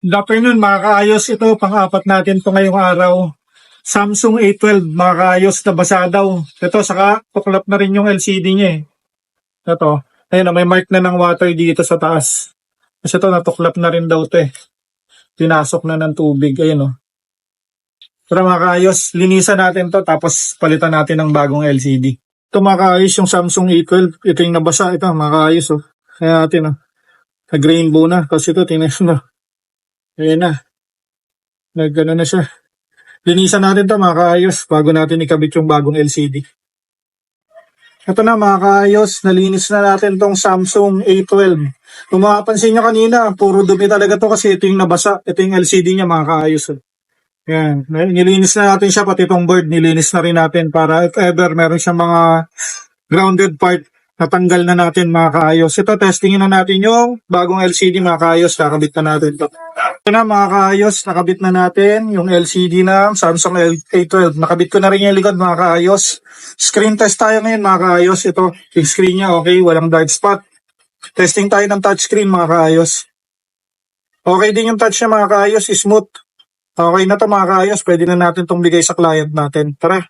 Good afternoon mga kaayos. Ito, pang-apat natin to ngayong araw. Samsung A12 mga kaayos na basa daw. Ito, saka tuklap na rin yung LCD niya eh. Ito, ayun may mark na ng water dito sa taas. Kasi ito, natuklap na rin daw to eh. Pinasok na ng tubig. Ayun o. Pero mga kaayos, linisan natin to tapos palitan natin ng bagong LCD. Ito mga kaayos, yung Samsung A12. Ito yung nabasa. Ito mga kaayos o. Kaya natin o. Nag-rainbow na. Kasi ito, tinan na. Ayan na. Nag-ano na siya. Linisan natin to mga kaayos bago natin ikabit yung bagong LCD. Ito na mga kaayos, nalinis na natin tong Samsung A12. Kung makapansin nyo kanina, puro dumi talaga to kasi ito yung nabasa. Ito yung LCD niya mga kaayos. Yan, nilinis na natin siya, pati itong board nilinis na rin natin para if ever meron siyang mga grounded part, natanggal na natin mga kaayos. Ito, testingin na natin yung bagong LCD mga kaayos, kakabit na natin to. Ito na mga kaayos, nakabit na natin yung LCD ng Samsung A12. Nakabit ko na rin yung likod mga kaayos. Screen test tayo ngayon mga kaayos. Ito, yung screen niya okay, walang dark spot. Testing tayo ng touchscreen mga kaayos. Okay din yung touch niya mga kaayos, smooth. Okay na to mga kaayos, pwede na natin itong bigay sa client natin. Tara!